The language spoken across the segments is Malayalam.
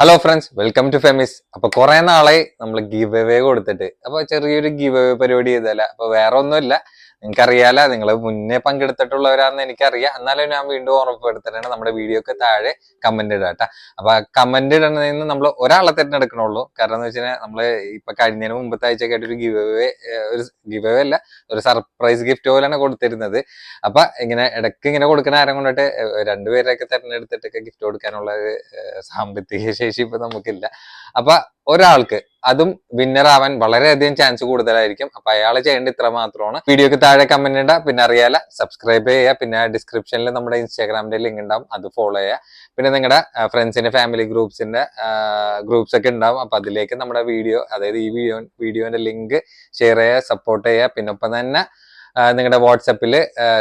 Hello friends, welcome to Femis. അപ്പൊ കുറെ നാളായി നമ്മൾ ഗീവ് അവേ കൊടുത്തിട്ട്, അപ്പൊ ചെറിയൊരു ഗീവ് അവേ പരിപാടി ചെയ്തല്ല. അപ്പൊ വേറെ ഒന്നുമില്ല, നിങ്ങൾക്കറിയാലോ, നിങ്ങൾ മുന്നേ പങ്കെടുത്തിട്ടുള്ളവരാണെന്ന് എനിക്കറിയാം. എന്നാലും ഞാൻ വീണ്ടും ഉറപ്പെടുത്തിട്ടാണ് നമ്മുടെ വീഡിയോക്ക് താഴെ കമന്റ് ഇടുക കേട്ടോ. അപ്പൊ കമന്റ് ഇടുന്നതിന് നമ്മൾ ഒരാളെ തിരഞ്ഞെടുക്കണുള്ളൂ. കാരണം എന്ന് വെച്ചാൽ നമ്മള് ഇപ്പൊ കഴിഞ്ഞതിന് മുമ്പത്തെ ആഴ്ചയൊക്കെ ആയിട്ട് ഒരു ഗീവ് അവേ അല്ല, ഒരു സർപ്രൈസ് ഗിഫ്റ്റ് പോലെയാണ് കൊടുത്തിരുന്നത്. അപ്പൊ ഇങ്ങനെ ഇടയ്ക്ക് ഇങ്ങനെ കൊടുക്കുന്ന ആരം കൊണ്ടിട്ട് രണ്ടുപേരെയൊക്കെ തിരഞ്ഞെടുത്തിട്ടൊക്കെ ഗിഫ്റ്റ് കൊടുക്കാനുള്ള സാമ്പത്തിക ശേഷി ഇപ്പൊ നമുക്കില്ല. അപ്പൊ ഒരാൾക്ക്, അതും വിന്നർ ആവാൻ വളരെയധികം ചാൻസ് കൂടുതലായിരിക്കും. അപ്പൊ അയാൾ ചെയ്യേണ്ട ഇത്ര മാത്രമാണ്. വീഡിയോക്ക് താഴെ കമന്റ് ഇടുക, പിന്നെ അറിയാല സബ്സ്ക്രൈബ് ചെയ്യുക, പിന്നെ ഡിസ്ക്രിപ്ഷനിൽ നമ്മുടെ ഇൻസ്റ്റാഗ്രാമിന്റെ ലിങ്ക് ഉണ്ടാവും, അത് ഫോളോ ചെയ്യുക. പിന്നെ നിങ്ങളുടെ ഫ്രണ്ട്സിന്റെ ഫാമിലി ഗ്രൂപ്പ്സ് ഒക്കെ ഉണ്ടാവും. അപ്പൊ അതിലേക്ക് നമ്മുടെ വീഡിയോ, അതായത് ഈ വീഡിയോന്റെ ലിങ്ക് ഷെയർ ചെയ്യുക, സപ്പോർട്ട് ചെയ്യുക. പിന്നെ ഒപ്പം തന്നെ നിങ്ങളുടെ വാട്സപ്പിൽ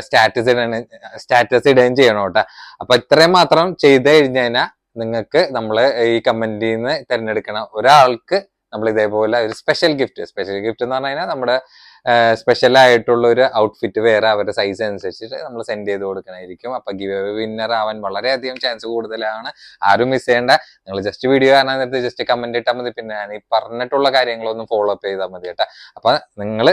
സ്റ്റാറ്റസ് ഇടുകയും ചെയ്യണം കേട്ടോ. അപ്പൊ ഇത്രയും മാത്രം ചെയ്ത് കഴിഞ്ഞാൽ നിങ്ങൾക്ക് നമ്മൾ ഈ കമന്റിൽ നിന്ന് തിരഞ്ഞെടുക്കണ ഒരാൾക്ക് നമ്മൾ ഇതേപോലെ ഒരു സ്പെഷ്യൽ ഗിഫ്റ്റ് എന്ന് പറഞ്ഞു കഴിഞ്ഞാൽ നമ്മുടെ സ്പെഷ്യൽ ആയിട്ടുള്ള ഒരു ഔട്ട്ഫിറ്റ് വേറെ അവരുടെ സൈസ് അനുസരിച്ചിട്ട് നമ്മൾ സെൻഡ് ചെയ്ത് കൊടുക്കണമായിരിക്കും. അപ്പൊ ഗിവ് അവേ വിന്നർ ആവാൻ വളരെയധികം ചാൻസ് കൂടുതലാണ്. ആരും മിസ് ചെയ്യേണ്ട. നിങ്ങൾ ജസ്റ്റ് വീഡിയോ കാണാൻ നേരത്തെ ജസ്റ്റ് കമന്റ് ഇട്ടാൽ മതി. പിന്നെ ഞാൻ ഈ പറഞ്ഞിട്ടുള്ള കാര്യങ്ങളൊന്നും ഫോളോ അപ്പ് ചെയ്താൽ മതി കേട്ടോ. അപ്പൊ നിങ്ങൾ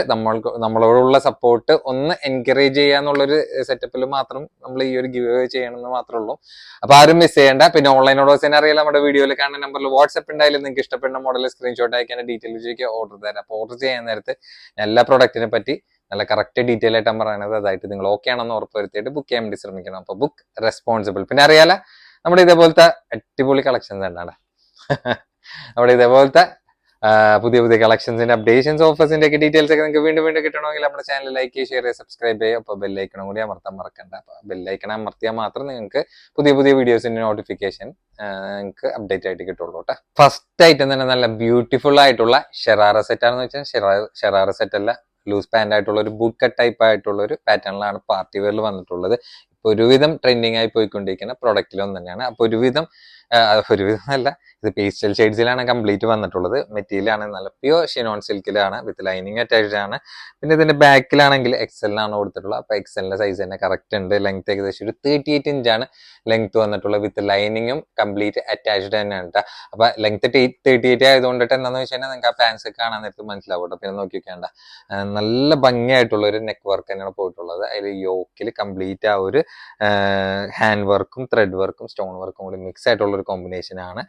നമ്മളോടുള്ള സപ്പോർട്ട് ഒന്ന് എൻകറേജ് ചെയ്യാന്നുള്ളൊരു സെറ്റപ്പിൽ മാത്രം നമ്മൾ ഈ ഒരു ഗിവ് അവേ ചെയ്യണമെന്ന് മാത്രമേ ഉള്ളൂ. അപ്പൊ ആരും മിസ് ചെയ്യേണ്ട. പിന്നെ ഓൺലൈൻ ഓർഡേഴ്സിനെ അറിയാം, നമ്മുടെ വീഡിയോയിൽ കാണുന്ന നമ്പറിൽ വാട്സ്ആപ്പ് ഉണ്ടായാലും നിങ്ങൾക്ക് ഇഷ്ടപ്പെടുന്ന മോഡൽ സ്ക്രീൻഷോട്ട് അയക്കാൻ ഡീറ്റെയിൽ ഓർഡർ തരാം. അപ്പൊ ഓർഡർ ചെയ്യാൻ നേരത്ത് എല്ലാ പ്രൊഡക്റ്റിനെ പറ്റി നല്ല കറക്റ്റ് ഡീറ്റെയിൽ ആയിട്ടാണ് പറയുന്നത്. അതായിട്ട് നിങ്ങൾ ഓക്കെ ആണെന്ന് ഉറപ്പുവരുത്തിയിട്ട് ബുക്ക് ചെയ്യാൻ വേണ്ടി ശ്രമിക്കണം. അപ്പൊ ബുക്ക് റെസ്പോൺസിബിൾ. പിന്നെ അറിയാല, നമ്മുടെ ഇതേപോലത്തെ അടിപൊളി കളക്ഷൻസ് എന്താണ് നമ്മുടെ ഇതേപോലത്തെ പുതിയ കളക്ഷൻസിന്റെ അപ്ഡേഷൻസ്, ഓഫേഴ്സിന്റെ ഒക്കെ ഡീറ്റെയിൽസ് ഒക്കെ നിങ്ങൾക്ക് വീണ്ടും കിട്ടണമെങ്കിൽ നമ്മുടെ ചാനൽ ലൈക്ക്, ഷെയർ, സബ്സ്ക്രൈബ് ചെയ്യുക. അപ്പോൾ ബെല്ലൈക്കണം കൂടി അമർത്താൻ മറക്കണ്ട. അപ്പോൾ ബെല്ലൈക്കണം അമർത്തിയാൽ മാത്രം നിങ്ങൾക്ക് പുതിയ വീഡിയോസിന്റെ നോട്ടിഫിക്കേഷൻ നിങ്ങൾക്ക് അപ്ഡേറ്റ് ആയിട്ട് കിട്ടുള്ളൂ കേട്ടോ. ഫസ്റ്റ് ഐറ്റം തന്നെ നല്ല ബ്യൂട്ടിഫുൾ ആയിട്ടുള്ള ഷെറാറ സെറ്റ് ആണെന്ന് വെച്ചാൽ ഷെറാറ സെറ്റ് അല്ല, ലൂസ് പാന്റ് ആയിട്ടുള്ള ഒരു ബൂട്ട് കട്ട് ടൈപ്പ് ആയിട്ടുള്ള ഒരു പാറ്റേണിലാണ് പാർട്ടി വെയറിൽ വന്നിട്ടുള്ളത്. ഇപ്പൊ ഒരുവിധം ട്രെൻഡിങ് ആയി പോയിക്കൊണ്ടിരിക്കുന്ന പ്രൊഡക്റ്റിലൊന്നും തന്നെയാണ്. അപ്പൊ ഒരുവിധം അല്ല, ഇത് പേസ്റ്റൽ ഷെയ്ഡ്സിലാണ് കംപ്ലീറ്റ് വന്നിട്ടുള്ളത്. മെറ്റീരിയൽ ആണ് നല്ല പ്യൂർ ഷിനോൺ സിൽക്കിലാണ്, വിത്ത് ലൈനിങ് അറ്റാച്ച്ഡ് ആണ്. പിന്നെ ഇതിന്റെ ബാക്കിലാണെങ്കിൽ എക്സലിനാണ് കൊടുത്തിട്ടുള്ളത്. അപ്പൊ എക്സലിന്റെ സൈസ് തന്നെ കറക്റ്റ് ഉണ്ട്. ലെങ്ത് ഏകദേശം ഒരു 38 ഇഞ്ചാണ് ലെങ്ത് വന്നിട്ടുള്ളത്. വിത്ത് ലൈനിങ്ങും കംപ്ലീറ്റ് അറ്റാച്ച്ഡ് തന്നെയാണ് കേട്ടോ. അപ്പൊ ലെങ്ത് 38 ആയതുകൊണ്ടിട്ട് എന്താണെന്ന് വെച്ച് കഴിഞ്ഞാൽ നിങ്ങൾക്ക് ആ പാൻസ് കാണാൻ നേരത്ത് മനസ്സിലാവും കേട്ടോ. പിന്നെ നോക്കി വെക്കേണ്ട, നല്ല ഭംഗിയായിട്ടുള്ള ഒരു നെക്ക് വർക്ക് തന്നെയാണ് പോയിട്ടുള്ളത്. അതിൽ യോക്കിൽ കംപ്ലീറ്റ് ആ ഒരു ഹാൻഡ് വർക്കും ത്രെഡ് വർക്കും സ്റ്റോൺ വർക്കും കൂടി മിക്സ് ആയിട്ടുള്ള ഒരു കോമ്പിനേഷൻ ആണ്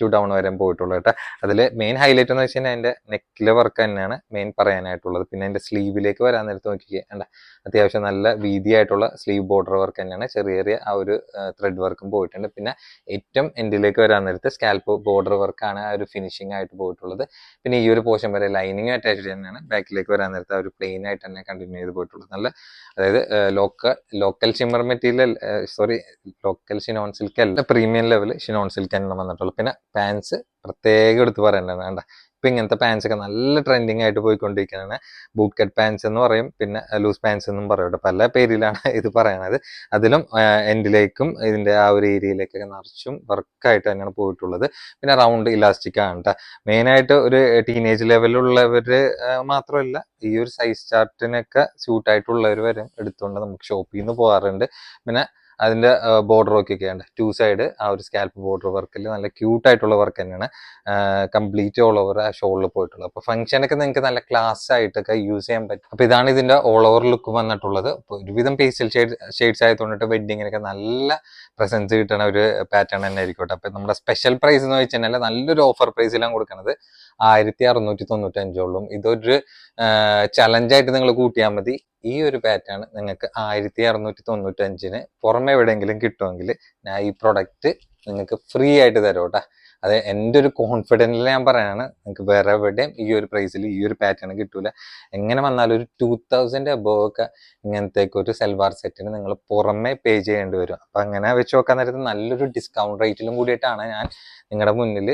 ടു ഡൗൺ വരെ പോയിട്ടുള്ളത് കേട്ടോ. അതിൽ മെയിൻ ഹൈലൈറ്റ് എന്ന് വെച്ച് കഴിഞ്ഞാൽ അതിന്റെ നെക്കിലെ വർക്ക് തന്നെയാണ് മെയിൻ പറയാനായിട്ടുള്ളത്. പിന്നെ അതിന്റെ സ്ലീവിലേക്ക് വരാൻ നേരത്ത് നോക്കിക്കുക, അത്യാവശ്യം നല്ല വീതിയായിട്ടുള്ള സ്ലീവ് ബോർഡർ വർക്ക് തന്നെയാണ്. ചെറിയ ആ ഒരു ത്രെഡ് വർക്കും പോയിട്ടുണ്ട്. പിന്നെ ഏറ്റവും എൻഡിലേക്ക് വരാൻ നേരത്ത് സ്കാൽപ്പ് ബോർഡർ വർക്കാണ് ആ ഒരു ഫിനിഷിംഗ് ആയിട്ട് പോയിട്ടുള്ളത്. പിന്നെ ഈ ഒരു പോർഷൻ വരെ ലൈനിങ് അറ്റാച്ച്ഡ് തന്നെയാണ്. ബാക്കിലേക്ക് വരാൻ നേരത്തെ ആ ഒരു പ്ലെയിൻ ആയിട്ട് തന്നെ കണ്ടിന്യൂ ചെയ്ത് പോയിട്ടുള്ളത്. നല്ല, അതായത് local shimmer material, local ഷിനോൺ silk അല്ല, പ്രീമിയം ലെവൽ ഷിനോൺ സിൽക്ക് തന്നെ വന്നിട്ടുള്ളൂ. പിന്നെ പാൻസ് പ്രത്യേകം എടുത്ത് പറയേണ്ടത് വേണ്ട. ഇപ്പൊ ഇങ്ങനത്തെ പാൻസ് ഒക്കെ നല്ല ട്രെൻഡിങ് ആയിട്ട് പോയിക്കൊണ്ടിരിക്കുന്നതാണ്. ബൂട്ട് കട്ട് പാൻസ് എന്ന് പറയും, പിന്നെ ലൂസ് പാൻസ് എന്നും പറയും. പല പേരിലാണ് ഇത് പറയണത്. അതിലും എൻഡിലേക്കും ഇതിന്റെ ആ ഒരു ഏരിയയിലേക്കൊക്കെ നിറച്ചും വർക്കായിട്ട് തന്നെയാണ് പോയിട്ടുള്ളത്. പിന്നെ റൗണ്ട് ഇലാസ്റ്റിക് ആണ് കേട്ടോ. മെയിനായിട്ട് ഒരു ടീനേജ് ലെവലിലുള്ളവര് മാത്രമല്ല, ഈ ഒരു സൈസ് ചാർട്ടിനൊക്കെ സ്യൂട്ടായിട്ടുള്ളവർ വരെ എടുത്തുകൊണ്ട് നമുക്ക് ഷോപ്പിൽ നിന്ന് പോകാറുണ്ട്. പിന്നെ അതിന്റെ ബോർഡർ ഒക്കെയാണ് 2 സൈഡ് ആ ഒരു സ്കാൽപ്പ് ബോർഡർ വർക്കിൽ നല്ല ക്യൂട്ട് ആയിട്ടുള്ള വർക്ക് തന്നെയാണ് കംപ്ലീറ്റ് ഓൾ ഓവർ ആ ഷോളിൽ പോയിട്ടുള്ളത്. അപ്പൊ ഫംഗ്ഷനൊക്കെ നിങ്ങൾക്ക് നല്ല ക്ലാസ് ആയിട്ടൊക്കെ യൂസ് ചെയ്യാൻ പറ്റും. അപ്പൊ ഇതാണ് ഇതിന്റെ ഓൾ ഓവർ ലുക്ക് വന്നിട്ടുള്ളത്. അപ്പൊ ഒരുവിധം പേസ്റ്റൽ ഷെയ്ഡ്സ് ആയതുകൊണ്ടിട്ട് വെഡിങ്ങിനൊക്കെ നല്ല പ്രസൻസ് കിട്ടുന്ന ഒരു പാറ്റേൺ തന്നെ ആയിരിക്കട്ടെ. അപ്പൊ നമ്മുടെ സ്പെഷ്യൽ പ്രൈസ് എന്ന് വെച്ച് കഴിഞ്ഞാൽ നല്ലൊരു ഓഫർ പ്രൈസിലാണ് കൊടുക്കുന്നത്. 1695 ഇതൊരു ചലഞ്ചായിട്ട് നിങ്ങൾ കൂട്ടിയാൽ മതി. ഈ ഒരു പാറ്റേൺ നിങ്ങൾക്ക് 1695 പുറമെ എവിടെയെങ്കിലും കിട്ടുമെങ്കിൽ ഞാൻ ഈ പ്രൊഡക്റ്റ് നിങ്ങൾക്ക് ഫ്രീ ആയിട്ട് തരാം കേട്ടോ. അത് എൻ്റെ ഒരു കോൺഫിഡൻറ്റിൽ ഞാൻ പറയാണ്. നിങ്ങൾക്ക് വേറെ എവിടെയും ഈ ഒരു പ്രൈസിൽ ഈ ഒരു പാറ്റേൺ കിട്ടൂല. എങ്ങനെ വന്നാലും ഒരു 2000 അബോവ് ഒക്കെ ഇങ്ങനത്തേക്ക് ഒരു സൽവാർ സെറ്റിന് നിങ്ങൾ പുറമെ പേ ചെയ്യേണ്ടി വരും. അപ്പൊ അങ്ങനെ വെച്ച് നോക്കാൻ നേരത്ത് നല്ലൊരു ഡിസ്കൗണ്ട് റേറ്റിലും കൂടിയിട്ടാണ് ഞാൻ നിങ്ങളുടെ മുന്നിൽ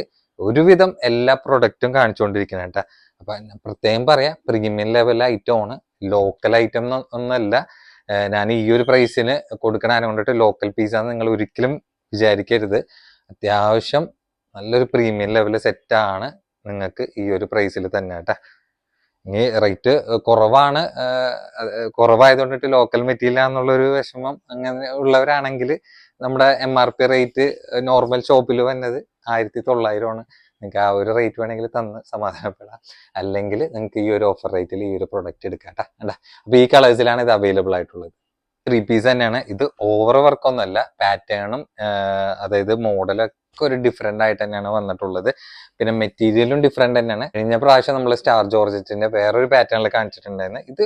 ഒരുവിധം എല്ലാ പ്രൊഡക്റ്റും കാണിച്ചുകൊണ്ടിരിക്കുന്നത് കേട്ടോ. അപ്പൊ പ്രത്യേകം പറയാം, പ്രീമിയം ലെവൽ ഐറ്റം ആണ്, ലോക്കൽ ഐറ്റം ഒന്നല്ല. ഞാൻ ഈ ഒരു പ്രൈസിന് കൊടുക്കണ കൊണ്ടിട്ട് ലോക്കൽ പീസാന്ന് നിങ്ങൾ ഒരിക്കലും വിചാരിക്കരുത്. അത്യാവശ്യം നല്ലൊരു പ്രീമിയം ലെവൽ സെറ്റാണ് നിങ്ങൾക്ക് ഈ ഒരു പ്രൈസിൽ തന്നെ കേട്ടാ. ഇനി റേറ്റ് കുറവായതുകൊണ്ടിട്ട് ലോക്കൽ മെറ്റീരിയൽ ആണെന്നുള്ളൊരു വിഷമം അങ്ങനെ ഉള്ളവരാണെങ്കിൽ നമ്മുടെ MRP റേറ്റ് നോർമൽ ഷോപ്പിൽ വന്നത് 1900 നിങ്ങൾക്ക് ആ ഒരു റേറ്റ് വേണമെങ്കിൽ തന്ന് സമാധാനപ്പെടാം. അല്ലെങ്കിൽ നിങ്ങൾക്ക് ഈ ഒരു ഓഫർ റേറ്റിൽ ഈ ഒരു പ്രൊഡക്റ്റ് എടുക്കാം കേട്ടോ. അപ്പൊ ഈ കളേഴ്സിലാണ് ഇത് അവൈലബിൾ ആയിട്ടുള്ളത്. 3 പീസ് തന്നെയാണ്. ഇത് ഓവർ വർക്കൊന്നുമല്ല, പാറ്റേണും അതായത് മോഡലൊക്കെ ഒരു ഡിഫറെന്റ് ആയിട്ട് തന്നെയാണ് വന്നിട്ടുള്ളത്. പിന്നെ മെറ്റീരിയലും ഡിഫറെന്റ് തന്നെയാണ്. കഴിഞ്ഞ പ്രാവശ്യം നമ്മൾ സ്റ്റാർ ജോർജറ്റിന്റെ വേറൊരു പാറ്റേണിൽ കാണിച്ചിട്ടുണ്ടായിരുന്നു. ഇത്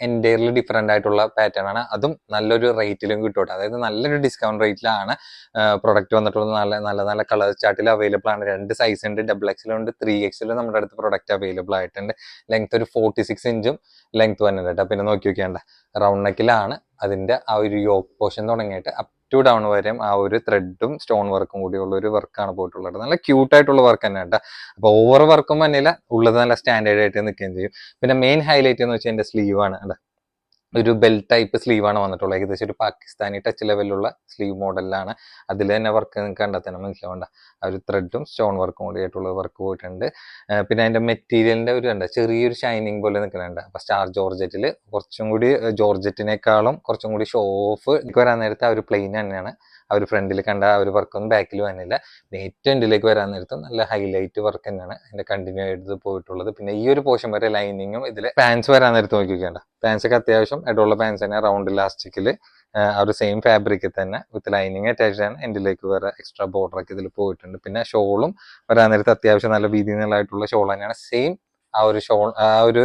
എൻറ്റയർലി ഡിഫറെന്റ് ആയിട്ടുള്ള പാറ്റേൺ ആണ്. അതും നല്ലൊരു റേറ്റിലും കിട്ടും. അതായത് നല്ലൊരു ഡിസ്കൗണ്ട് റേറ്റിലാണ് പ്രൊഡക്റ്റ് വന്നിട്ടുള്ളത്. നല്ല നല്ല കളർ ചാർട്ടിൽ അവൈലബിൾ ആണ്. 2 സൈസ് ഉണ്ട്, XXL ഉണ്ട്, 3XL നമ്മുടെ അടുത്ത് പ്രൊഡക്റ്റ് അവൈലബിൾ ആയിട്ടുണ്ട്. ലെങ്ത് ഒരു 46 ഇഞ്ചും ലെങ്ത് വന്നിട്ടുണ്ട്. പിന്നെ നോക്കി നോക്കിയാണ്ട റൗണ്ട് നെക്കിലാണ് അതിന്റെ ആ ഒരു യോക്ക് പോർഷൻ തുടങ്ങിയിട്ട് അപ് ടു ഡൗൺ വരെയും ആ ഒരു ത്രെഡും സ്റ്റോൺ വർക്കും കൂടിയുള്ള ഒരു വർക്കാണ് പോയിട്ടുള്ളത്. നല്ല ക്യൂട്ട് ആയിട്ടുള്ള വർക്ക് തന്നെ കേട്ടോ. അപ്പൊ ഓവർ വർക്കും വന്നില്ല, ഉള്ളത് നല്ല സ്റ്റാൻഡേർഡ് ആയിട്ട് നിൽക്കുകയും ചെയ്യും. പിന്നെ മെയിൻ ഹൈലൈറ്റ് എന്ന് വെച്ചാൽ എന്റെ സ്ലീവ് ആണ്. ഒരു ബെൽറ്റ് ടൈപ്പ് സ്ലീവ് ആണ് വന്നിട്ടുള്ളത്. ഏകദേശം ഒരു പാകിസ്ഥാനി ടച്ച് ലെവലിലുള്ള സ്ലീവ് മോഡലിലാണ്. അതിൽ തന്നെ വർക്ക് നിങ്ങൾക്ക് കണ്ടെത്തണം, മനസ്സിലാവണ്ട. ആ ഒരു ത്രെഡും സ്റ്റോൺ വർക്കും കൂടി ആയിട്ടുള്ള വർക്ക് പോയിട്ടുണ്ട്. പിന്നെ അതിന്റെ മെറ്റീരിയലിന്റെ ഒരു ചെറിയൊരു ഷൈനിങ് പോലെ നിൽക്കുന്നുണ്ട്. അപ്പൊ സ്റ്റാർ ജോർജറ്റിൽ കുറച്ചും കൂടി ജോർജറ്റിനേക്കാളും കുറച്ചും കൂടി ഷോ ഓഫ് വരാൻ നേരത്തെ ആ ഒരു പ്ലെയിൻ തന്നെയാണ്. ആ ഒരു ഫ്രണ്ടിൽ കണ്ട ആ ഒരു വർക്കൊന്നും ബാക്കിൽ വന്നില്ല. ഏറ്റവും എൻഡിലേക്ക് വരാൻ നേരത്ത് നല്ല ഹൈലൈറ്റ് വർക്ക് തന്നെയാണ് അതിന്റെ കണ്ടിന്യൂ ആയിട്ട് പോയിട്ടുള്ളത്. പിന്നെ ഈ ഒരു പോർഷൻ വരെ ലൈനിങ്ങും ഇതിൽ പാൻസ് വരാൻ നേരത്ത് നോക്കിക്കേണ്ട. പാൻസ് ഒക്കെ അത്യാവശ്യം ഇടമുള്ള പാൻസ് തന്നെ റൗണ്ട് ഇലാസ്റ്റിക്കിൽ ആ ഒരു സെയിം ഫാബ്രിക്കിൽ തന്നെ വിത്ത് ലൈനിങ് അറ്റാച്ച്ഡ് ആണ്. എൻഡിലേക്ക് വരെ എക്സ്ട്രാ ബോർഡർ ഒക്കെ ഇതിൽ പോയിട്ടുണ്ട്. പിന്നെ ഷോളും വരാൻ നേരത്ത് അത്യാവശ്യം നല്ല വീതിനീളമായിട്ടുള്ള ഷോൾ തന്നെയാണ്. സെയിം ആ ഒരു ഷോൾ ആ ഒരു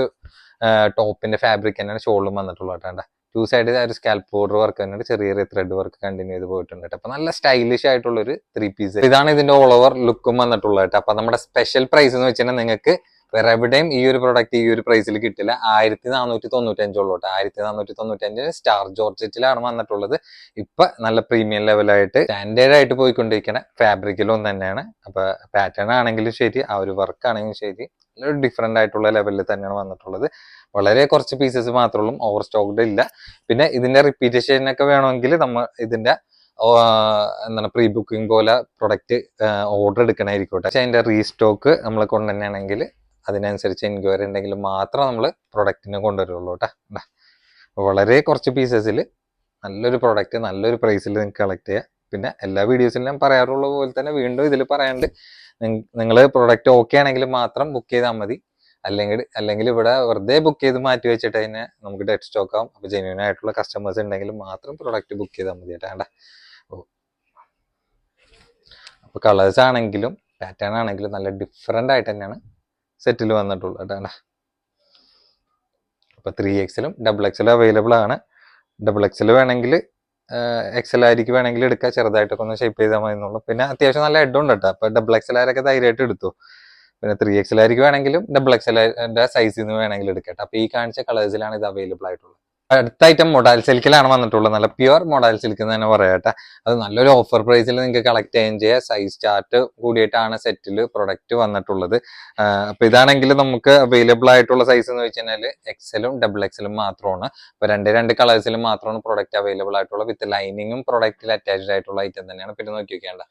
ടോപ്പിന്റെ ഫാബ്രിക് തന്നെയാണ് ഷോളും വന്നിട്ടുള്ളത് കേട്ടോ. 2 സൈഡ് ആ ഒരു സ്കാൽപ്പ് ബോർഡർ വർക്ക് തന്നെയാണ്. ചെറിയ ത്രെഡ് വർക്ക് കണ്ടിന്യൂ ചെയ്ത് പോയിട്ടുണ്ട്. അപ്പൊ നല്ല സ്റ്റൈലിഷ് ആയിട്ടുള്ള ഒരു 3 പീസ്. ഇതാണ് ഇതിന്റെ ഓൾ ഓവർ ലുക്കും വന്നിട്ടുള്ളത് കേട്ടോ. അപ്പൊ നമ്മുടെ സ്പെഷ്യൽ പ്രൈസ് എന്ന് വെച്ചാൽ നിങ്ങൾക്ക് വേറെ എവിടെയും ഈ ഒരു പ്രൊഡക്റ്റ് ഈ ഒരു പ്രൈസിൽ കിട്ടില്ല. 1495 ഉള്ളൂ കേട്ടോ. 1495 സ്റ്റാർ ജോർജറ്റിലാണ് വന്നിട്ടുള്ളത്. ഇപ്പൊ നല്ല പ്രീമിയം ലെവലായിട്ട് സ്റ്റാൻഡേർഡ് ആയിട്ട് പോയിക്കൊണ്ടിരിക്കുന്ന ഫാബ്രിക്കിലും തന്നെയാണ്. അപ്പൊ പാറ്റേൺ ആണെങ്കിലും ശരി, ആ ഒരു വർക്ക് ആണെങ്കിലും ശരി, നല്ലൊരു ഡിഫറെന്റ് ആയിട്ടുള്ള ലെവലിൽ തന്നെയാണ് വന്നിട്ടുള്ളത്. വളരെ കുറച്ച് പീസസ് മാത്രമേ ഉള്ളൂ, ഓവർ സ്റ്റോക്ക്ഡ് ഇല്ല. പിന്നെ ഇതിന്റെ റിപ്പീറ്റേഷൻ ഒക്കെ വേണമെങ്കിൽ നമ്മൾ ഇതിന്റെ എന്താണ് പ്രീ ബുക്കിംഗ് പോലെ പ്രൊഡക്റ്റ് ഓർഡർ എടുക്കണമായിരിക്കട്ടെ. പക്ഷെ അതിന്റെ റീസ്റ്റോക്ക് നമ്മൾ കൊണ്ടുതന്നെയാണെങ്കിൽ അതിനനുസരിച്ച് എൻക്വയറി ഉണ്ടെങ്കിൽ മാത്രം നമ്മൾ പ്രൊഡക്റ്റിനെ കൊണ്ടുവരുള്ളൂ കേട്ടോ. വളരെ കുറച്ച് പീസസിൽ നല്ലൊരു പ്രൊഡക്റ്റ് നല്ലൊരു പ്രൈസിൽ നിങ്ങൾക്ക് കളക്ട് ചെയ്യാം. പിന്നെ എല്ലാ വീഡിയോസിലും ഞാൻ പറയാറുള്ള പോലെ തന്നെ വീണ്ടും ഇതിൽ പറയാണ്ട്, നിങ്ങൾ പ്രൊഡക്റ്റ് ഓക്കെ ആണെങ്കിൽ മാത്രം ബുക്ക് ചെയ്താൽ മതി. അല്ലെങ്കിൽ ഇവിടെ വെറുതെ ബുക്ക് ചെയ്ത് മാറ്റി വെച്ചിട്ട് അതിനെ നമുക്ക് ഡെഡ് സ്റ്റോക്ക് ആവും. അപ്പൊ ജെന്യൂൻ ആയിട്ടുള്ള കസ്റ്റമേഴ്സ് ഉണ്ടെങ്കിൽ മാത്രം പ്രൊഡക്റ്റ് ബുക്ക് ചെയ്താൽ മതി കേട്ടോ. അപ്പൊ കളേഴ്സ് ആണെങ്കിലും പാറ്റേൺ ആണെങ്കിലും നല്ല ഡിഫറെന്റ് ആയിട്ട് തന്നെയാണ് സെറ്റിൽ വന്നിട്ടുള്ളത് കേട്ടോ. അപ്പൊ 3XL XXL അവൈലബിൾ ആണ്. XXL വേണമെങ്കിൽ XLRക്ക് വേണമെങ്കിൽ എടുക്കുക, ചെറുതായിട്ടൊക്കെ ഒന്ന് ഷേപ്പ് ചെയ്താൽ മതി എന്നുള്ളൂ. പിന്നെ അത്യാവശ്യം നല്ല ഹെഡ് ഉണ്ട് കേട്ടോ. അപ്പൊ XXLരൊക്കെ ധൈര്യമായിട്ട് എടുത്തു. പിന്നെ 3XLർക്ക് വേണമെങ്കിലും XXLന്റെ സൈസിൽ നിന്ന് വേണമെങ്കിൽ എടുക്കട്ടെ. അപ്പൊ ഈ കാണിച്ച കളേഴ്സിലാണ് ഇത് അവൈലബിൾ ആയിട്ടുള്ളത്. അടുത്ത ഐറ്റം മൊഡാൽ സിൽക്കിലാണ് വന്നിട്ടുള്ളത്. നല്ല പ്യുവർ മൊഡാൽ സിൽക്ക് എന്ന് തന്നെ പറയട്ടെ. അത് നല്ലൊരു ഓഫർ പ്രൈസിൽ നിങ്ങൾക്ക് കളക്ട് ചെയ്യുകയും ചെയ്യാം. സൈസ് ചാർട്ട് കൂടിയിട്ടാണ് സെറ്റിൽ പ്രൊഡക്റ്റ് വന്നിട്ടുള്ളത്. അപ്പൊ ഇതാണെങ്കിൽ നമുക്ക് അവൈലബിൾ ആയിട്ടുള്ള സൈസ് എന്ന് വെച്ച് കഴിഞ്ഞാൽ XLും XXLും മാത്രമാണ്. അപ്പൊ രണ്ട് കളേഴ്സിലും മാത്രമാണ് പ്രൊഡക്റ്റ് അവൈലബിൾ ആയിട്ടുള്ളത്. വിത്ത് ലൈനിങ്ങും പ്രൊഡക്റ്റിൽ അറ്റാച്ച്ഡ് ആയിട്ടുള്ള ഐറ്റം തന്നെയാണ്. പിന്നെ നോക്കി വെക്കേണ്ട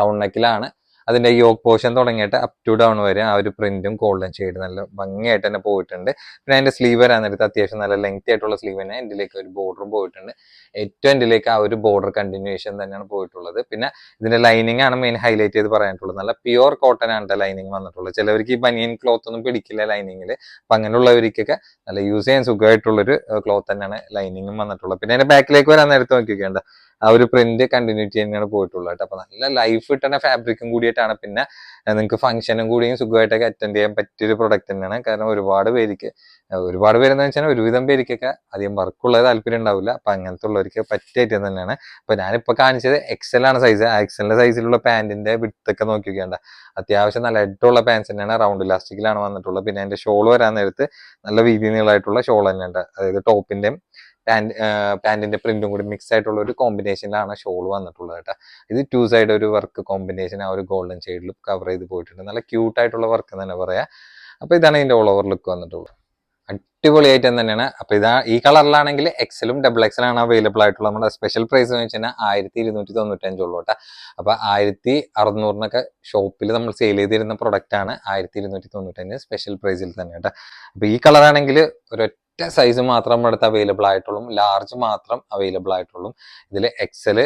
റൗണ്ട് നെക്കിലാണ് അതിന്റെ യോക്ക് പോർഷൻ തുടങ്ങിയിട്ട് അപ് ടു ഡൗൺ വരെ ആ ഒരു പ്രിന്റും ഗോൾഡൻ ഷെയ്ഡ് നല്ല ഭംഗിയായിട്ട് തന്നെ പോയിട്ടുണ്ട്. പിന്നെ അതിന്റെ സ്ലീവ് വരാൻ നേരത്ത് അത്യാവശ്യം നല്ല ലെങ്തി ആയിട്ടുള്ള സ്ലീവ് തന്നെ. എന്റിലേക്ക് ഒരു ബോർഡറും പോയിട്ടുണ്ട്. ഏറ്റവും എന്റിലേക്ക് ആ ഒരു ബോർഡർ കണ്ടിന്യൂഷൻ തന്നെയാണ് പോയിട്ടുള്ളത്. പിന്നെ ഇതിന്റെ ലൈനിങ് ആണ് മെയിൻ ഹൈലൈറ്റ് ചെയ്ത് പറയാനുള്ളത്. നല്ല പ്യുവർ കോട്ടൺ ആണ് ലൈനിങ് വന്നിട്ടുള്ളത്. ചിലവർക്ക് ഈ ബനിയൻ ക്ലോത്ത് ഒന്നും പിടിക്കില്ല ലൈനിങ്ങിൽ. അപ്പൊ അങ്ങനെയുള്ളവർക്കൊക്കെ നല്ല യൂസ് ചെയ്യാൻ സുഖമായിട്ടുള്ളൊരു ക്ലോത്ത് തന്നെയാണ് ലൈനിങ്ങും വന്നിട്ടുള്ളത്. പിന്നെ അതിന്റെ ബാക്കിലേക്ക് വരാൻ നേരത്ത് നോക്കിക്കേണ്ട ആ ഒരു പ്രിന്റ് കണ്ടിന്യൂറ്റി തന്നെയാണ് പോയിട്ടുള്ളത് കേട്ടോ. അപ്പൊ നല്ല ലൈഫ് കിട്ടുന്ന ഫാബ്രിക്കും കൂടിയിട്ടാണ്. പിന്നെ നിങ്ങൾക്ക് ഫംഗ്ഷനും കൂടിയും സുഖമായിട്ടൊക്കെ അറ്റൻഡ് ചെയ്യാൻ പറ്റിയൊരു പ്രൊഡക്റ്റ് തന്നെയാണ്. കാരണം ഒരുപാട് പേരെന്ന് വെച്ചാൽ ഒരുവിധം പേർക്കൊക്കെ അധികം വർക്കുള്ള താല്പര്യം ഉണ്ടാവില്ല. അപ്പൊ അങ്ങനത്തെ ഉള്ളവർക്ക് പറ്റിയ ഐറ്റം തന്നെയാണ്. അപ്പൊ ഞാനിപ്പോ കാണിച്ചത് XL ആണ് സൈസ്. ആ XLന്റെ സൈസിലുള്ള പാന്റിന്റെ വിട്തൊക്കെ നോക്കി വെക്കേണ്ട. അത്യാവശ്യം നല്ല ഹെഡുള്ള പാൻസ് തന്നെയാണ്. റൗണ്ട് ഇലാസ്റ്റിക്കിലാണ് വന്നിട്ടുള്ളത്. പിന്നെ അതിന്റെ ഷോൾ വരാൻ നേരത്ത് നല്ല വീതി നീളമായിട്ടുള്ള ഷോൾ തന്നെയുണ്ട്. അതായത് ടോപ്പിന്റെയും പാന്റിന്റെ പ്രിന്റും കൂടി മിക്സ് ആയിട്ടുള്ള ഒരു കോമ്പിനേഷനിലാണ് ഷോൾ വന്നിട്ടുള്ളത് കേട്ടോ. ഇത് 2 സൈഡ് ഒരു വർക്ക് കോമ്പിനേഷൻ ആ ഒരു ഗോൾഡൻ ഷെയ്ഡിൽ കവർ ചെയ്ത് പോയിട്ടുണ്ട്. നല്ല ക്യൂട്ട് ആയിട്ടുള്ള വർക്ക് തന്നെ പറയാം. അപ്പൊ ഇതാണ് ഇതിന്റെ ഓൾ ഓവർ ലുക്ക് വന്നിട്ടുള്ളത്. അടിപൊളിയായിട്ട് തന്നെയാണ്. അപ്പൊ ഈ കളറിലാണെങ്കിൽ XLും XXL ആണ് അവൈലബിൾ ആയിട്ടുള്ള. നമ്മുടെ സ്പെഷ്യൽ പ്രൈസ് എന്ന് വെച്ചാൽ 1295 ഉള്ളൂ കേട്ടോ. അപ്പൊ 1600 ഷോപ്പിൽ നമ്മൾ സെയിൽ ചെയ്തിരുന്ന പ്രൊഡക്റ്റ് ആണ് 1295 സ്പെഷ്യൽ പ്രൈസിൽ തന്നെ കേട്ടോ. അപ്പൊ ഈ കളറാണെങ്കിൽ ഒരൊറ്റ സൈസ് മാത്രം നമ്മുടെ അടുത്ത് അവൈലബിൾ ആയിട്ടുള്ളൂ. ലാർജ് മാത്രം അവൈലബിൾ ആയിട്ടുള്ളൂ. ഇതിൽ XL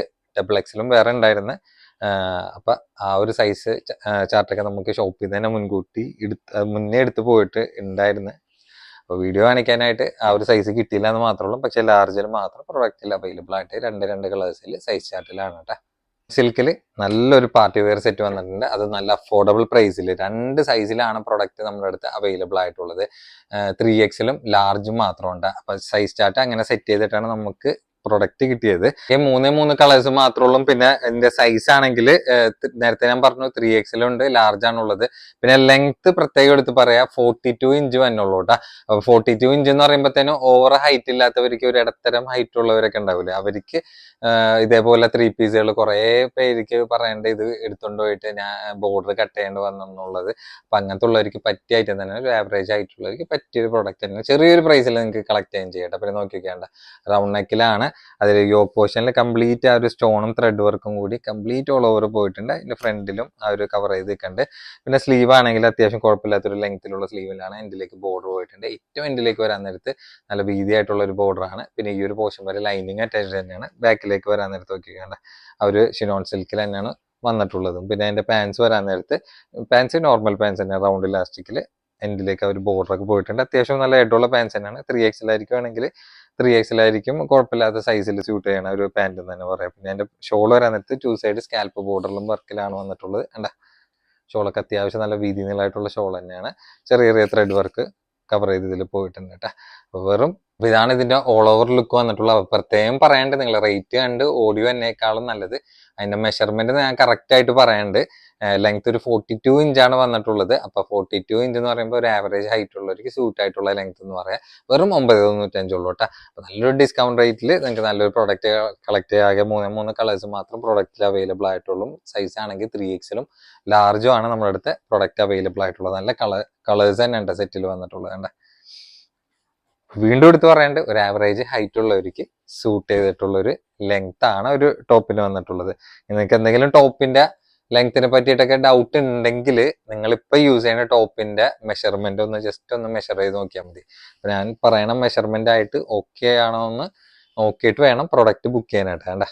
XXLും വേറെ ഉണ്ടായിരുന്നു. അപ്പൊ ആ ഒരു സൈസ് ചാർട്ടൊക്കെ നമുക്ക് ഷോപ്പിൽ നിന്ന് തന്നെ മുന്നേ എടുത്ത് പോയിട്ട് ഉണ്ടായിരുന്നു. അപ്പോൾ വീഡിയോ കാണിക്കാനായിട്ട് ആ ഒരു സൈസ് കിട്ടിയില്ല എന്ന് മാത്രമേ ഉള്ളൂ. പക്ഷെ ലാർജിൽ മാത്രം പ്രൊഡക്റ്റിൽ അവൈലബിൾ ആയിട്ട് രണ്ട് കളേഴ്സിൽ സൈസ് ചാർട്ടിലാണ് കേട്ടോ. സിൽക്കിൽ നല്ലൊരു പാർട്ടി വെയർ സെറ്റ് വന്നിട്ടുണ്ട്. അത് നല്ല അഫോർഡബിൾ പ്രൈസിൽ 2 സൈസിലാണ് പ്രൊഡക്റ്റ് നമ്മുടെ അടുത്ത് അവൈലബിൾ ആയിട്ടുള്ളത്. 3XL ലാർജും മാത്രമുണ്ട്. അപ്പൊ സൈസ് ചാർട്ട് അങ്ങനെ സെറ്റ് ചെയ്തിട്ടാണ് നമുക്ക് പ്രൊഡക്റ്റ് കിട്ടിയത്. ഈ 3 കളേഴ്സ് മാത്രമേ ഉള്ളൂ. പിന്നെ ഇതിന്റെ സൈസ് ആണെങ്കിൽ നേരത്തെ ഞാൻ പറഞ്ഞു 3XL ഉണ്ട്, ലാർജ് ആണുള്ളത്. പിന്നെ ലെങ്ത് പ്രത്യേകം എടുത്ത് പറയാം 42 ഇഞ്ച് വന്നുള്ളൂ കേട്ടോ. അപ്പൊ 42 ഇഞ്ച് എന്ന് പറയുമ്പോഴത്തേനും ഓവർ ഹൈറ്റ് ഇല്ലാത്തവർക്ക്, ഒരു ഇടത്തരം ഹൈറ്റ് ഉള്ളവരൊക്കെ ഉണ്ടാവില്ലേ, അവർക്ക് ഇതേപോലെ 3 പീസുകൾ കുറെ പേർക്ക് പറയേണ്ട ഇത് എടുത്തുകൊണ്ട് പോയിട്ട് ഞാൻ ബോർഡർ കട്ട് ചെയ്യേണ്ടി വന്നെന്നുള്ളത്. അപ്പൊ അങ്ങനത്തെ ഉള്ളവർക്ക് പറ്റിയ ഐറ്റം തന്നെ, ഒരു ആവറേജ് ആയിട്ടുള്ളവർക്ക് പറ്റിയൊരു പ്രൊഡക്റ്റ് തന്നെ, ചെറിയൊരു പ്രൈസിൽ നിങ്ങൾക്ക് കളക്ട് ചെയ്യാൻ ചെയ്യട്ടെ. പിന്നെ നോക്കി വെക്കേണ്ട റൗണ്ട് നെക്കിലാണ്. അതിൽ യോക്ക് പോർഷനിൽ കംപ്ലീറ്റ് ആ ഒരു സ്റ്റോണും ത്രെഡ് വർക്കും കൂടി കംപ്ലീറ്റ് ഓൾ ഓവർ പോയിട്ടുണ്ട്. അതിന്റെ ഫ്രണ്ടിലും ആ ഒരു കവർ ചെയ്ത് നിൽക്കുന്നുണ്ട്. പിന്നെ സ്ലീവ് ആണെങ്കിൽ അത്യാവശ്യം കുഴപ്പമില്ലാത്തൊരു ലെങ്ത്തിലുള്ള സ്ലീവിലാണ് എൻഡിലേക്ക് ബോർഡർ പോയിട്ടുണ്ട്. ഏറ്റവും എൻഡിലേക്ക് വരാൻ നേരത്ത് നല്ല വീതിയായിട്ടുള്ള ഒരു ബോർഡർ ആണ്. പിന്നെ ഈ ഒരു പോർഷൻ വരെ ലൈനിങ് അറ്റാച്ച്ഡ് തന്നെയാണ്. ബാക്കിലേക്ക് വരാൻ നേരത്ത് നോക്കിക്കേണ്ട ആ ഒരു ഷിനോൺ സിൽക്കിൽ തന്നെയാണ് വന്നിട്ടുള്ളതും. പിന്നെ അതിന്റെ പാൻസ് വരാൻ നേരത്ത് പാൻസ് നോർമൽ പാൻസ് തന്നെയാണ്, റൗണ്ട് ഇലാസ്റ്റിക്കിൽ എൻഡിലേക്ക് ആ ഒരു ബോർഡറൊക്കെ പോയിട്ടുണ്ട്. അത്യാവശ്യം നല്ല ഹെഡുള്ള പാൻസ് തന്നെയാണ്. 3XL ആയിരിക്കുവാണെങ്കിൽ 3XL ആയിരിക്കും കുഴപ്പമില്ലാത്ത സൈസിൽ സ്യൂട്ട് ചെയ്യണ ഒരു പാൻറ് എന്ന് തന്നെ പറയാം. പിന്നെ അതിന്റെ ഷോൾ വരാൻ നേരത്ത് 2 സൈഡ് സ്കാൽപ്പ് ബോർഡറിലും വർക്കിലാണ് വന്നിട്ടുള്ളത്. എന്താ ഷോളൊക്കെ അത്യാവശ്യം നല്ല വീതി നീളമായിട്ടുള്ള ഷോൾ തന്നെയാണ്. ചെറിയ ചെറിയ ത്രെഡ് വർക്ക് കവർ ചെയ്ത് ഇതിൽ പോയിട്ടുണ്ട് കേട്ടോ. വെറും ഇതാണ് ഇതിന്റെ ഓൾ ഓവർ ലുക്ക് വന്നിട്ടുള്ള. പ്രത്യേകം പറയാണ്ട്, നിങ്ങൾ റേറ്റ് കണ്ട് ഓഡിയോ എന്നേക്കാളും നല്ലത് അതിന്റെ മെഷർമെന്റ് ഞാൻ കറക്റ്റ് ആയിട്ട് പറയാണ്ട്. ലെങ്ത് ഒരു 42 ഇഞ്ചാണ് വന്നിട്ടുള്ളത്. അപ്പൊ 42 ഇഞ്ച് എന്ന് പറയുമ്പോൾ ഒരു ആവറേജ് ഹൈറ്റ് ഉള്ളവർക്ക് സൂട്ട് ആയിട്ടുള്ള ലെങ്ത് എന്ന് പറയാം വെറും 995 ഉള്ളൂ കേട്ടോ. അപ്പൊ നല്ലൊരു ഡിസ്കൗണ്ട് റേറ്റിൽ നിങ്ങൾക്ക് നല്ലൊരു പ്രൊഡക്റ്റ് കളക്ട് ചെയ്യാൻ. ആകെ 3 കളേഴ്സ് മാത്രം പ്രൊഡക്റ്റിൽ അവൈലബിൾ ആയിട്ടുള്ളൂ. സൈസ് ആണെങ്കിൽ 3XL ലാർജും ആണ് നമ്മുടെ അടുത്ത് പ്രൊഡക്റ്റ് അവൈലബിൾ ആയിട്ടുള്ളത്. നല്ല കളേഴ്സ് തന്നെ ഉണ്ട് സെറ്റിൽ വന്നിട്ടുള്ളത്. കണ്ട വീണ്ടും എടുത്ത് പറയേണ്ട, ഒരു ആവറേജ് ഹൈറ്റ് ഉള്ളവർക്ക് സൂട്ട് ചെയ്തിട്ടുള്ള ഒരു ലെങ്ത് ആണ് ഒരു ടോപ്പിന് വന്നിട്ടുള്ളത്. നിങ്ങൾക്ക് എന്തെങ്കിലും ടോപ്പിന്റെ ലെങ്ത്തിനെ പറ്റിയിട്ടൊക്കെ ഡൗട്ട് ഉണ്ടെങ്കിൽ നിങ്ങൾ ഇപ്പൊ യൂസ് ചെയ്യുന്ന ടോപ്പിന്റെ മെഷർമെന്റ് ഒന്ന് ജസ്റ്റ് ഒന്ന് മെഷർ ചെയ്ത് നോക്കിയാൽ മതി. അപ്പൊ ഞാൻ പറയണ മെഷർമെന്റ് ആയിട്ട് ഓക്കെ ആണോ എന്ന് നോക്കിയിട്ട് വേണം പ്രൊഡക്റ്റ് ബുക്ക് ചെയ്യാനായിട്ട്. വേണ്ട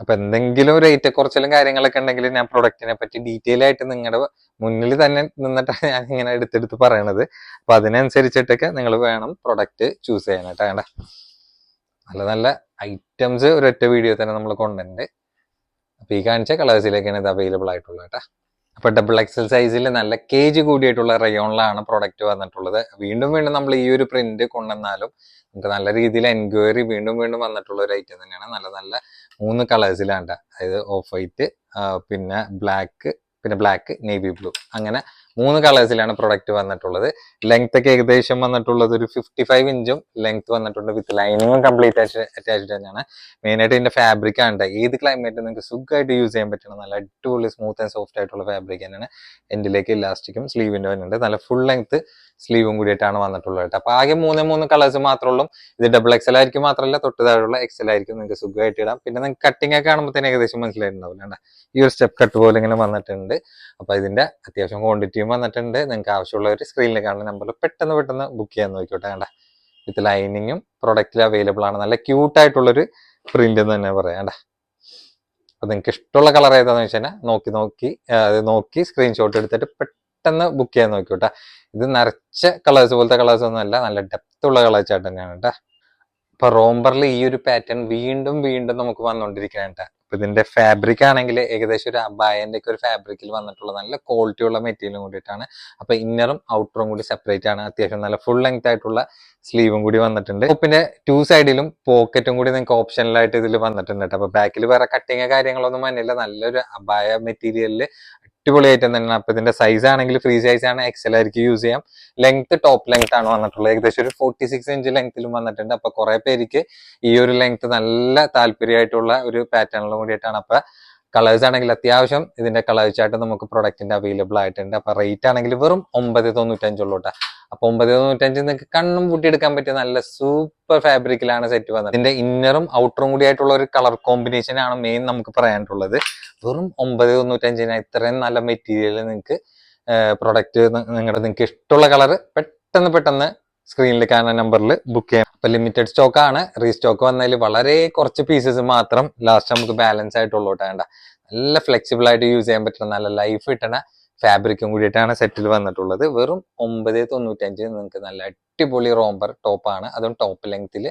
അപ്പൊ എന്തെങ്കിലും റേറ്റ് കുറച്ചിലും കാര്യങ്ങളൊക്കെ ഉണ്ടെങ്കിൽ ഞാൻ പ്രൊഡക്റ്റിനെ പറ്റി ഡീറ്റെയിൽ ആയിട്ട് നിങ്ങളുടെ മുന്നിൽ തന്നെ നിന്നിട്ടാണ് ഞാൻ ഇങ്ങനെ എടുത്തെടുത്ത് പറയണത്. അപ്പൊ അതിനനുസരിച്ചിട്ടൊക്കെ നിങ്ങൾ വേണം പ്രൊഡക്റ്റ് ചൂസ് ചെയ്യാനായിട്ട്. വേണ്ട നല്ല നല്ല ഐറ്റംസ് ഒരൊറ്റ വീഡിയോ തന്നെ നമ്മൾ കൊണ്ടുണ്ട്. അപ്പൊ ഈ കാണിച്ച കളേഴ്സിലേക്കാണ് ഇത് അവൈലബിൾ ആയിട്ടുള്ളത് കേട്ടോ. അപ്പൊ XXL സൈസിൽ നല്ല കേജ് കൂടിയിട്ടുള്ള റയോണിലാണ് പ്രൊഡക്റ്റ് വന്നിട്ടുള്ളത്. വീണ്ടും വീണ്ടും നമ്മൾ ഈ ഒരു പ്രിന്റ് കൊണ്ടുവന്നാലും നമുക്ക് നല്ല രീതിയിൽ എൻക്വയറി വീണ്ടും വീണ്ടും വന്നിട്ടുള്ള ഒരു ഐറ്റം തന്നെയാണ്. നല്ല നല്ല 3 കളേഴ്സിലാണ്, അതായത് ഓഫ് വൈറ്റ്, പിന്നെ ബ്ലാക്ക്, നേവി ബ്ലൂ, അങ്ങനെ 3 കളേഴ്സിലാണ് പ്രൊഡക്റ്റ് വന്നിട്ടുള്ളത്. ലെങ്ത് ഒക്കെ ഏകദേശം വന്നിട്ടുള്ളത് ഒരു 55 ഇഞ്ചും ലെങ്ത് വന്നിട്ടുണ്ട്. വിത്ത് ലൈനിങ്ങും കംപ്ലീറ്റ് അറ്റാച്ച്ഡ് തന്നെയാണ്. മെയിൻ ആയിട്ട് ഇതിന്റെ ഫാബ്രിക് ആണ്. ഏത് ക്ലൈമറ്റ് നിങ്ങൾക്ക് സുഖമായിട്ട് യൂസ് ചെയ്യാൻ പറ്റുന്ന നല്ല അടിപൊളി സ്മൂത്ത് ആൻഡ് സോഫ്റ്റ് ആയിട്ടുള്ള ഫാബ്രിക് തന്നെയാണ്. എൻഡിലേക്ക് ഇലാസ്റ്റിക്കും സ്ലീവിന്റെ വരുന്നുണ്ട്. നല്ല ഫുൾ ലെങ്ത് സ്ലീവും കൂടിയിട്ടാണ് വന്നിട്ടുള്ളത്. അപ്പൊ ആകെ 3 കളേഴ്സ് മാത്രമേ ഉള്ളൂ. ഇത് XXL ആയിരിക്കും മാത്രമല്ല, തൊട്ട് താഴെയുള്ള XL ആയിരിക്കും. നിങ്ങൾക്ക് സുഖമായിട്ട് ഇടാം. പിന്നെ നിങ്ങൾക്ക് കട്ടിംഗ് ഒക്കെ കാണുമ്പോൾ തന്നെ ഏകദേശം മനസ്സിലായിട്ടുണ്ടാവില്ല. ഈ ഒരു സ്റ്റെപ്പ് കട്ട് പോലെ ഇങ്ങനെ വന്നിട്ടുണ്ട്. അപ്പൊ ഇതിന്റെ അത്യാവശ്യം ക്വാണ്ടിറ്റിയും വന്നിട്ടുണ്ട്. നിങ്ങൾക്ക് ആവശ്യമുള്ളവർ സ്ക്രീനിൽ കാണുന്ന നമ്പറിൽ പെട്ടെന്ന് ബുക്ക് ചെയ്യാൻ നോക്കിക്കോട്ടെ. വേണ്ട വിത്ത് ലൈനിങ്ങും പ്രൊഡക്റ്റിൽ അവൈലബിൾ ആണ്. നല്ല ക്യൂട്ട് ആയിട്ടുള്ളൊരു പ്രിന്റ് എന്ന് തന്നെ പറയാം. അപ്പൊ നിങ്ങൾക്ക് ഇഷ്ടമുള്ള കളർ ഏതാന്ന് വെച്ച് കഴിഞ്ഞാൽ നോക്കി സ്ക്രീൻഷോട്ട് എടുത്തിട്ട് പെട്ടെന്ന് ബുക്ക് ചെയ്യാൻ നോക്കിക്കോട്ടെ. ഇത് നിറച്ച കളേഴ്സ് പോലത്തെ കളേഴ്സ് ഒന്നും അല്ല, നല്ല ഡെപ്ത് ഉള്ള കളേഴ്സ് ആയിട്ട് തന്നെയാണ് കേട്ടോ. ഇപ്പൊ റോംബറിൽ ഈ ഒരു പാറ്റേൺ വീണ്ടും നമുക്ക് വന്നുകൊണ്ടിരിക്കുകയാണ്. അപ്പൊ ഇതിന്റെ ഫാബ്രിക് ആണെങ്കിൽ ഏകദേശം ഒരു അബായന്റെ ഒക്കെ ഒരു ഫാബ്രിക്കിൽ വന്നിട്ടുള്ള നല്ല ക്വാളിറ്റി ഉള്ള മെറ്റീരിയലും കൂടിയിട്ടാണ്. അപ്പൊ ഇന്നറും ഔട്ടറും കൂടി സെപ്പറേറ്റ് ആണ്. അത്യാവശ്യം നല്ല ഫുൾ ലെങ്ത് ആയിട്ടുള്ള സ്ലീവും കൂടി വന്നിട്ടുണ്ട്. പിന്നെ 2 സൈഡിലും പോക്കറ്റും കൂടി നിങ്ങൾക്ക് ഓപ്ഷനിലായിട്ട് ഇതിൽ വന്നിട്ടുണ്ട് കേട്ടോ. അപ്പൊ ബാക്കിൽ വേറെ കട്ടിങ് കാര്യങ്ങളൊന്നും വന്നില്ല. നല്ലൊരു അബായ മെറ്റീരിയലില് അടിപൊളി ഐറ്റം തന്നെയാണ്. അപ്പൊ ഇതിന്റെ സൈസ് ആണെങ്കിൽ ഫ്രീ സൈസ് ആണ്, XL ആയിരിക്കും യൂസ് ചെയ്യാം. ലെങ്ത് ടോപ്പ് ലെങ്ത് ആണ് വന്നിട്ടുള്ളത്. ഏകദേശം ഒരു 46 ഇഞ്ച് ലെങ്ത്തിലും വന്നിട്ടുണ്ട്. അപ്പൊ കുറെ പേർക്ക് ഈ ഒരു ലെങ്ത് നല്ല താല്പര്യമായിട്ടുള്ള ഒരു പാറ്റേണിലും കൂടിയിട്ടാണ്. അപ്പൊ കളേഴ്സ് ആണെങ്കിൽ അത്യാവശ്യം ഇതിന്റെ കളേഴ്സ് ആയിട്ട് നമുക്ക് പ്രൊഡക്റ്റിന്റെ അവൈലബിൾ ആയിട്ടുണ്ട്. അപ്പൊ റേറ്റ് ആണെങ്കിൽ വെറും 995 ഉള്ളൂ കേട്ടോ. അപ്പൊ 995 നിങ്ങൾക്ക് കണ്ണും പൂട്ടിയെടുക്കാൻ പറ്റിയ നല്ല സൂപ്പർ ഫാബ്രിക്കിലാണ് സെറ്റ് വന്നത്. ഇതിന്റെ ഇന്നറും ഔട്ടറും കൂടി ആയിട്ടുള്ള ഒരു കളർ കോമ്പിനേഷൻ ആണ് മെയിൻ നമുക്ക് പറയാനുള്ളത്. വെറും 995 ഇത്രയും നല്ല മെറ്റീരിയൽ നിങ്ങൾക്ക് പ്രൊഡക്റ്റ് നിങ്ങൾക്ക് ഇഷ്ടമുള്ള കളർ പെട്ടെന്ന് സ്ക്രീനിൽ കാണുന്ന നമ്പറിൽ ബുക്ക് ചെയ്യാം. അപ്പൊ ലിമിറ്റഡ് സ്റ്റോക്ക് ആണ്. റീസ്റ്റോക്ക് വന്നതിൽ വളരെ കുറച്ച് പീസസ് മാത്രം ലാസ്റ്റ് നമുക്ക് ബാലൻസ് ആയിട്ടുള്ളൂ കേട്ടോ. നല്ല ഫ്ലെക്സിബിൾ ആയിട്ട് യൂസ് ചെയ്യാൻ പറ്റുന്ന നല്ല ലൈഫ് കിട്ടണ ഫാബ്രിക്കും കൂടിയിട്ടാണ് സെറ്റിൽ വന്നിട്ടുള്ളത്. വെറും 995 നിങ്ങൾക്ക് നല്ല അടിപൊളി റോംബർ ടോപ്പാണ്, അതും ടോപ്പ് ലെങ്ത്തിൽ.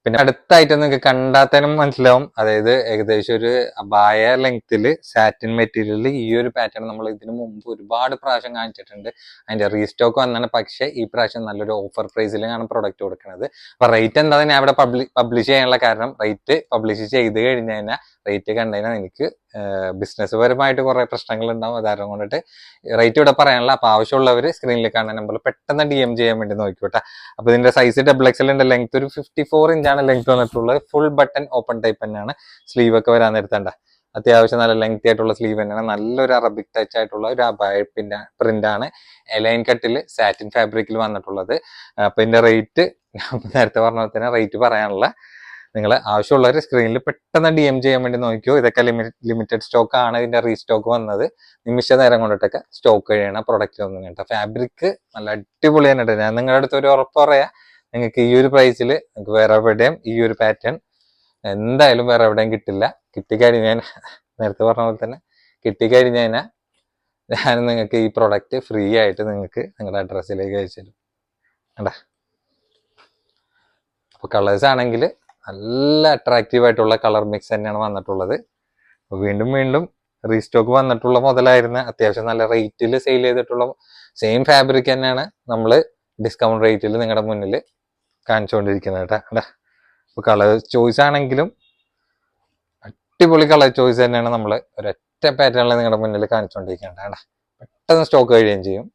പിന്നെ അടുത്തായിട്ട് നിങ്ങൾക്ക് കണ്ടാത്തനും മനസ്സിലാവും, അതായത് ഏകദേശം ഒരു അബായ ലെങ്ത്തിൽ സാറ്റിൻ മെറ്റീരിയലിൽ ഈ ഒരു പാറ്റേൺ നമ്മൾ ഇതിനു മുമ്പ് ഒരുപാട് പ്രാവശ്യം കാണിച്ചിട്ടുണ്ട്. അതിന്റെ റീസ്റ്റോക്ക് വന്നാണ്, പക്ഷേ ഈ പ്രാവശ്യം നല്ലൊരു ഓഫർ പ്രൈസിലാണ് പ്രൊഡക്റ്റ് കൊടുക്കുന്നത്. അപ്പൊ റേറ്റ് എന്താ ഞാൻ ഇവിടെ പബ്ലിഷ് ചെയ്യാനുള്ള കാരണം, റേറ്റ് പബ്ലിഷ് ചെയ്ത് കഴിഞ്ഞ് കഴിഞ്ഞാൽ റേറ്റ് കണ്ടു കഴിഞ്ഞാൽ എനിക്ക് ബിസിനസ് പരമായിട്ട് കുറെ പ്രശ്നങ്ങൾ ഉണ്ടാവും. അതാരം കൊണ്ടിട്ട് റേറ്റ് ഇവിടെ പറയാനുള്ള. അപ്പൊ ആവശ്യമുള്ളവർ സ്ക്രീനിൽ കാണുന്ന നമ്പറിൽ പെട്ടെന്ന് DM ചെയ്യാൻ വേണ്ടി നോക്കിക്കോട്ടെ. അപ്പൊ ഇതിന്റെ സൈസ് XXL ഉണ്ട്, ലെങ്ത് ഒരു 54 ഇഞ്ചാണ് ലെങ്ത് വന്നിട്ടുള്ളത്. ഫുൾ ബട്ടൺ ഓപ്പൺ ടൈപ്പ് തന്നെയാണ്. സ്ലീവ് ഒക്കെ വരാൻ നേരത്തണ്ട അത്യാവശ്യം നല്ല ലെങ്തി ആയിട്ടുള്ള സ്ലീവ് തന്നെയാണ്. നല്ലൊരു അറബിക് ടച്ച് ആയിട്ടുള്ള ഒരു അബായപ്പിന്റെ പ്രിന്റ് ആണ് എലൈൻ കട്ടിൽ സാറ്റിൻ ഫാബ്രിക്കിൽ വന്നിട്ടുള്ളത്. അപ്പൊ ഇതിന്റെ റേറ്റ് നേരത്തെ പറഞ്ഞ പോലെ തന്നെ റേറ്റ് പറയാനുള്ള. നിങ്ങൾ ആവശ്യമുള്ളവർ സ്ക്രീനിൽ പെട്ടെന്ന് DM ചെയ്യാൻ വേണ്ടി നോക്കിയോ. ഇതൊക്കെ ലിമിറ്റഡ് സ്റ്റോക്ക് ആണ്, ഇതിന്റെ റീസ്റ്റോക്ക് വന്നത് നിമിഷ നേരം കൊണ്ടിട്ടൊക്കെ സ്റ്റോക്ക് കഴിയണ പ്രൊഡക്റ്റ് ഒന്നും കേട്ടോ. ഫാബ്രിക് നല്ല അടിപൊളി തന്നെ. ഞാൻ നിങ്ങളുടെ അടുത്ത് ഒരു ഉറപ്പ് പറയാം, നിങ്ങൾക്ക് ഈ ഒരു പ്രൈസിൽ നിങ്ങൾക്ക് വേറെ എവിടെയും ഈ ഒരു പാറ്റേൺ എന്തായാലും വേറെ എവിടെയും കിട്ടില്ല. കിട്ടിക്കഴിഞ്ഞാൽ നേരത്തെ പറഞ്ഞ പോലെ തന്നെ കിട്ടിക്കഴിഞ്ഞാൽ ഞാൻ നിങ്ങൾക്ക് ഈ പ്രൊഡക്റ്റ് ഫ്രീ ആയിട്ട് നിങ്ങൾക്ക് നിങ്ങളുടെ അഡ്രസ്സിലേക്ക് അയച്ചു തരും. കണ്ടാ, അപ്പൊ കളേഴ്സ് ആണെങ്കിൽ നല്ല അട്രാക്റ്റീവ് ആയിട്ടുള്ള കളർ മിക്സ് തന്നെയാണ് വന്നിട്ടുള്ളത്. വീണ്ടും വീണ്ടും റീസ്റ്റോക്ക് വന്നിട്ടുള്ള മുതലായിരുന്ന അത്യാവശ്യം നല്ല റേറ്റിൽ സെയിൽ ചെയ്തിട്ടുള്ള സെയിം ഫാബ്രിക് തന്നെയാണ് നമ്മൾ ഡിസ്കൗണ്ട് റേറ്റിൽ നിങ്ങളുടെ മുന്നിൽ കാണിച്ചുകൊണ്ടിരിക്കുന്നത് കേട്ടോ. അപ്പൊ കളർ ചോയ്സ് ആണെങ്കിലും അടിപൊളി കളർ ചോയ്സ് തന്നെയാണ് നമ്മൾ ഒരൊറ്റ പാറ്റേണിൽ നിങ്ങളുടെ മുന്നിൽ കാണിച്ചുകൊണ്ടിരിക്കേണ്ടത്. പെട്ടെന്ന് സ്റ്റോക്ക് കഴിയുകയും ചെയ്യും.